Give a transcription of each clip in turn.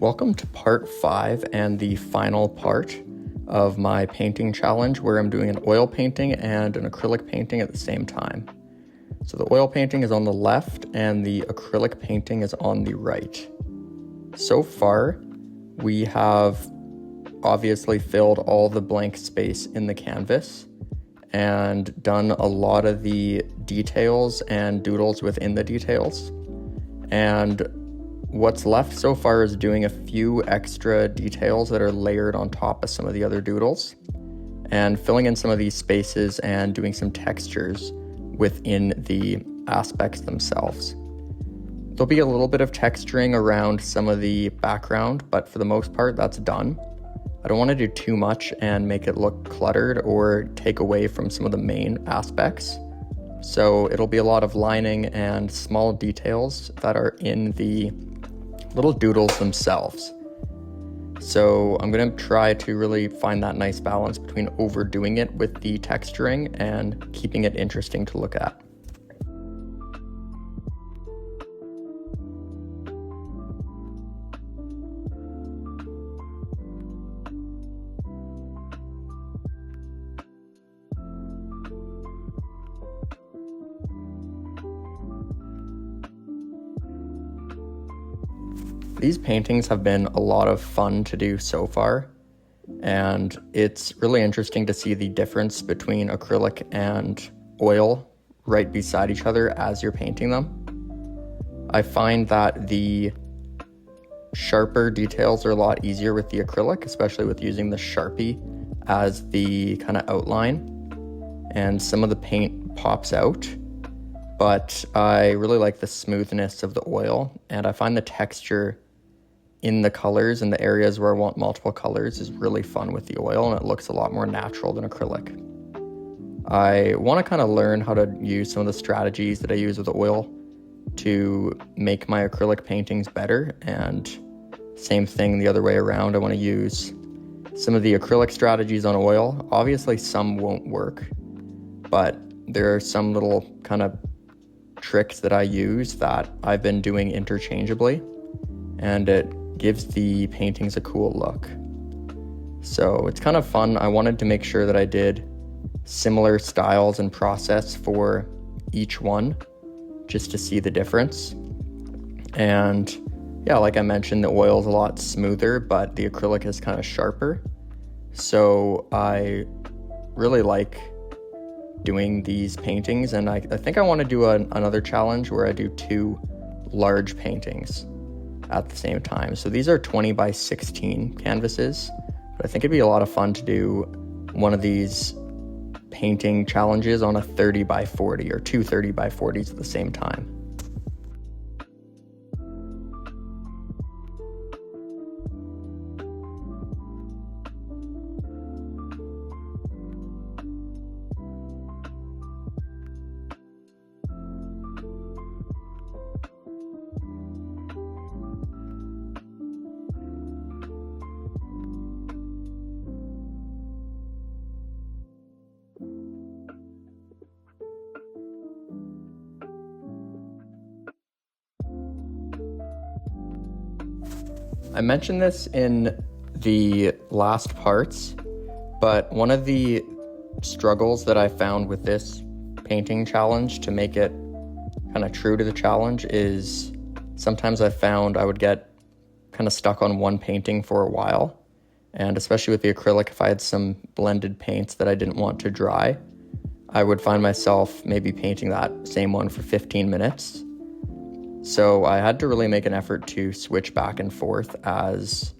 Welcome to part 5 and the final part of my painting challenge where I'm doing an oil painting and an acrylic painting at the same time. So the oil painting is on the left and the acrylic painting is on the right. So far, we have obviously filled all the blank space in the canvas and done a lot of the details and doodles within the details. And what's left so far is doing a few extra details that are layered on top of some of the other doodles and filling in some of these spaces and doing some textures within the aspects themselves. There'll be a little bit of texturing around some of the background, but for the most part, that's done. I don't want to do too much and make it look cluttered or take away from some of the main aspects. So it'll be a lot of lining and small details that are in the little doodles themselves. So I'm going to try to really find that nice balance between overdoing it with the texturing and keeping it interesting to look at. These paintings have been a lot of fun to do so far, and it's really interesting to see the difference between acrylic and oil right beside each other as you're painting them. I find that the sharper details are a lot easier with the acrylic, especially with using the Sharpie as the kind of outline, and some of the paint pops out. But I really like the smoothness of the oil, and I find the texture in the colors and the areas where I want multiple colors is really fun with the oil, and it looks a lot more natural than acrylic. I want to kind of learn how to use some of the strategies that I use with the oil to make my acrylic paintings better, and same thing the other way around. I want to use some of the acrylic strategies on oil. Obviously some won't work, but there are some little kind of tricks that I use that I've been doing interchangeably, and it gives the paintings a cool look. So it's kind of fun. I wanted to make sure that I did similar styles and process for each one just to see the difference. And yeah, like I mentioned, the oil is a lot smoother, but the acrylic is kind of sharper. So I really like doing these paintings, and I think I want to do another challenge where I do 2 large paintings at the same time. So these are 20 by 16 canvases, but I think it'd be a lot of fun to do one of these painting challenges on a 30 by 40 or 2 30 by 40s at the same time. I mentioned this in the last parts, but one of the struggles that I found with this painting challenge to make it kind of true to the challenge is sometimes I found I would get kind of stuck on one painting for a while. And especially with the acrylic, if I had some blended paints that I didn't want to dry, I would find myself maybe painting that same one for 15 minutes. So I had to really make an effort to switch back and forth as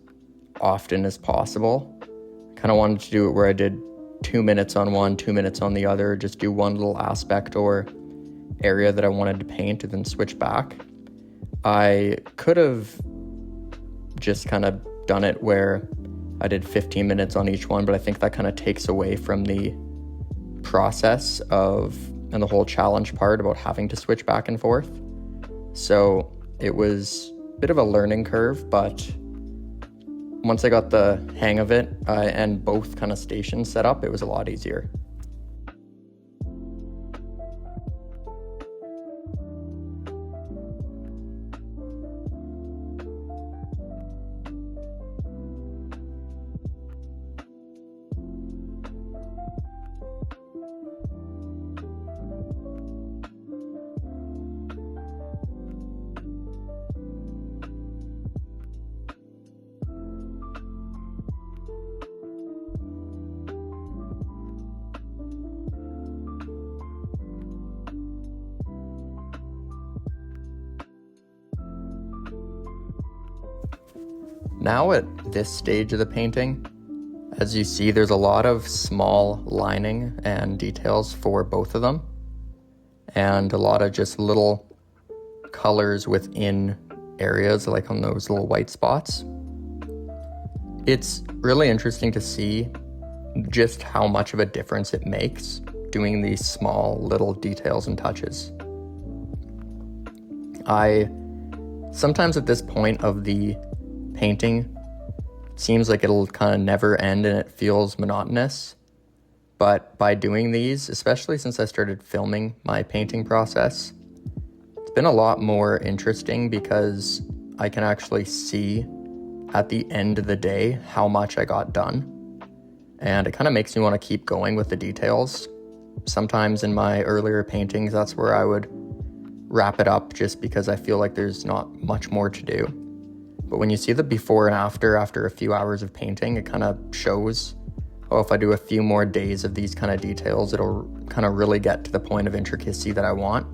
often as possible. Kind of wanted to do it where I did 2 minutes on one, 2 minutes on the other, just do one little aspect or area that I wanted to paint and then switch back. I could have just kind of done it where I did 15 minutes on each one, but I think that kind of takes away from the process of and the whole challenge part about having to switch back and forth. So it was a bit of a learning curve, but once I got the hang of it and both kind of stations set up, it was a lot easier. Now at this stage of the painting, as you see, there's a lot of small lining and details for both of them, and a lot of just little colors within areas, like on those little white spots. It's really interesting to see just how much of a difference it makes doing these small little details and touches. Sometimes at this point of the painting, it seems like it'll kind of never end and it feels monotonous. But by doing these, especially since I started filming my painting process, it's been a lot more interesting because I can actually see at the end of the day how much I got done. And it kind of makes me want to keep going with the details. Sometimes in my earlier paintings, that's where I would wrap it up just because I feel like there's not much more to do. But when you see the before and after a few hours of painting, it kind of shows, oh, if I do a few more days of these kind of details, it'll kind of really get to the point of intricacy that I want.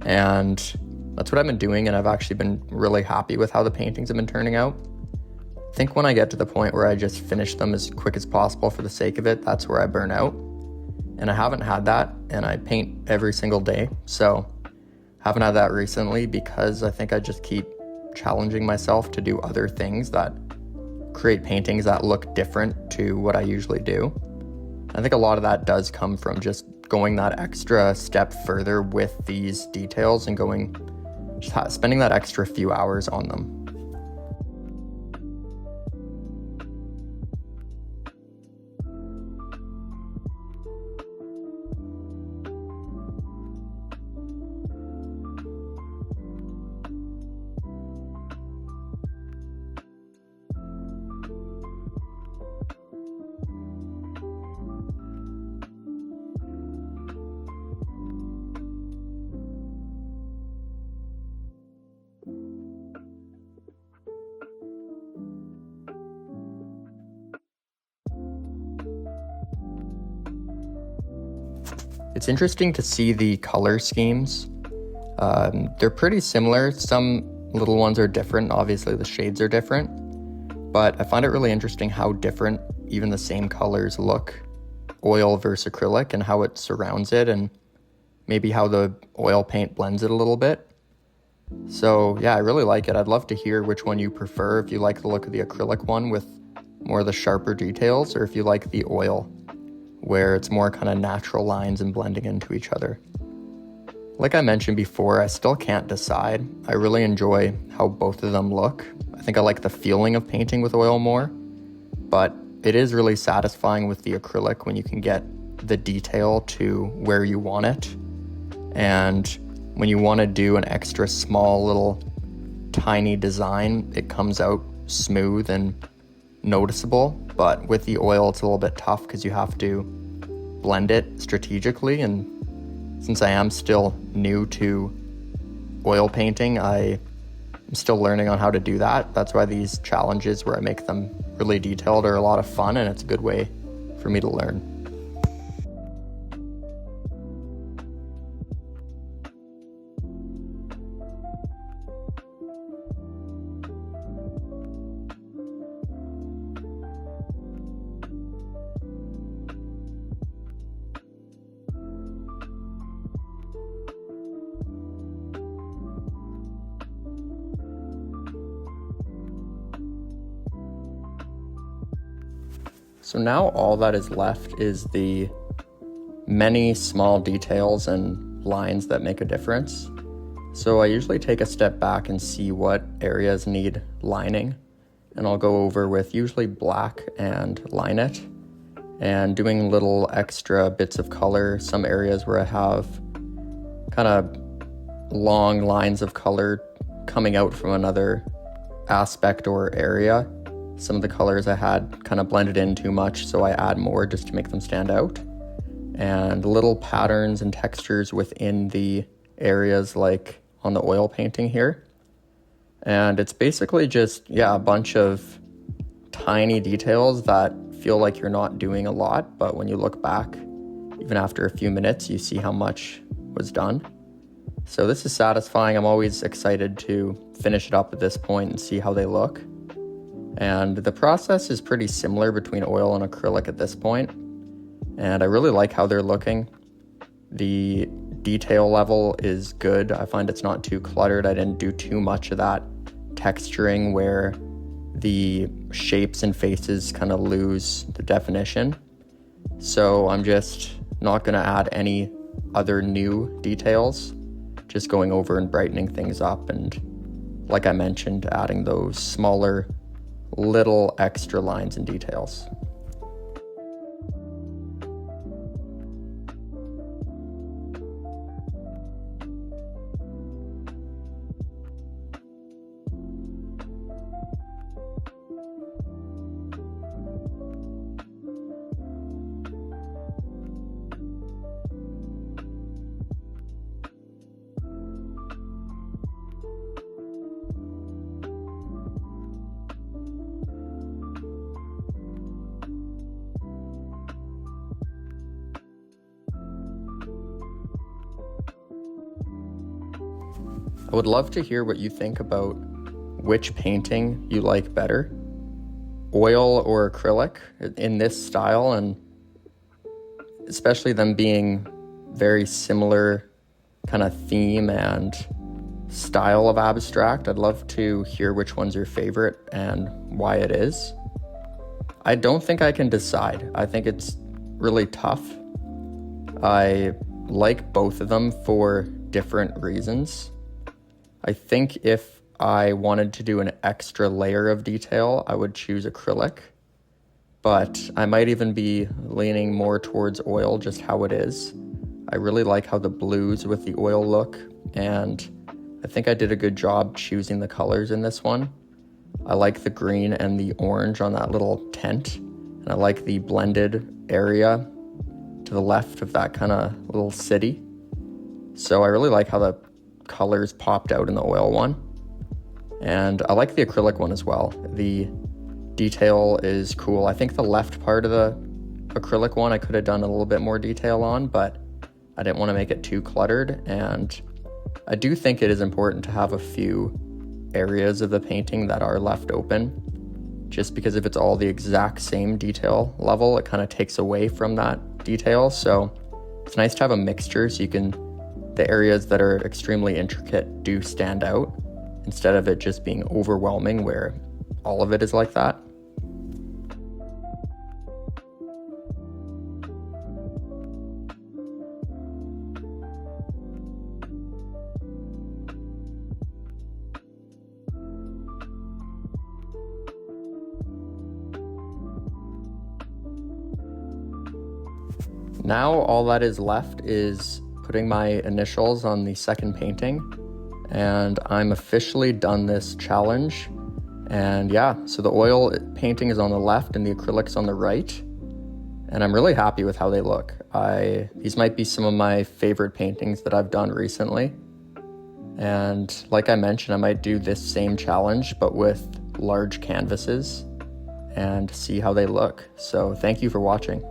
And that's what I've been doing, and I've actually been really happy with how the paintings have been turning out. I think when I get to the point where I just finish them as quick as possible for the sake of it, that's where I burn out. And I haven't had that, and I paint every single day. So haven't had that recently because I think I just keep challenging myself to do other things that create paintings that look different to what I usually do. I think a lot of that does come from just going that extra step further with these details and spending that extra few hours on them. It's interesting to see the color schemes. They're pretty similar. Some little ones are different. Obviously, the shades are different. But I find it really interesting how different even the same colors look, oil versus acrylic, and how it surrounds it, and maybe how the oil paint blends it a little bit. So yeah, I really like it. I'd love to hear which one you prefer, if you like the look of the acrylic one with more of the sharper details, or if you like the oil, where it's more kind of natural lines and blending into each other. Like I mentioned before, I still can't decide. I really enjoy how both of them look. I think I like the feeling of painting with oil more, but it is really satisfying with the acrylic when you can get the detail to where you want it. And when you want to do an extra small little tiny design, it comes out smooth and noticeable. But with the oil, it's a little bit tough because you have to blend it strategically. And since I am still new to oil painting, I'm still learning on how to do that. That's why these challenges where I make them really detailed are a lot of fun, and it's a good way for me to learn. So now all that is left is the many small details and lines that make a difference. So I usually take a step back and see what areas need lining, and I'll go over with usually black and line it, and doing little extra bits of color. Some areas where I have kind of long lines of color coming out from another aspect or area. Some of the colors I had kind of blended in too much, so I add more just to make them stand out. And little patterns and textures within the areas like on the oil painting here. And it's basically just, a bunch of tiny details that feel like you're not doing a lot, but when you look back, even after a few minutes, you see how much was done. So this is satisfying. I'm always excited to finish it up at this point and see how they look. And the process is pretty similar between oil and acrylic at this point, and I really like how they're looking. The detail level is good. I find it's not too cluttered. I didn't do too much of that texturing where the shapes and faces kind of lose the definition. So I'm just not going to add any other new details, just going over and brightening things up, and like I mentioned, adding those smaller little extra lines and details. I would love to hear what you think about which painting you like better, oil or acrylic in this style, and especially them being very similar kind of theme and style of abstract. I'd love to hear which one's your favorite and why it is. I don't think I can decide. I think it's really tough. I like both of them for different reasons. I think if I wanted to do an extra layer of detail, I would choose acrylic, but I might even be leaning more towards oil, just how it is. I really like how the blues with the oil look, and I think I did a good job choosing the colors in this one. I like the green and the orange on that little tent, and I like the blended area to the left of that kind of little city. So I really like how the colors popped out in the oil one, and I like the acrylic one as well. The detail is cool. I think the left part of the acrylic one I could have done a little bit more detail on, but I didn't want to make it too cluttered, and I do think it is important to have a few areas of the painting that are left open, just because if it's all the exact same detail level, it kind of takes away from that detail. So it's nice to have a mixture, so the areas that are extremely intricate do stand out, instead of it just being overwhelming where all of it is like that. Now all that is left is putting my initials on the second painting, and I'm officially done this challenge. And yeah, so the oil painting is on the left and the acrylic's on the right, and I'm really happy with how they look. These might be some of my favorite paintings that I've done recently, and like I mentioned, I might do this same challenge but with large canvases and see how they look. So thank you for watching.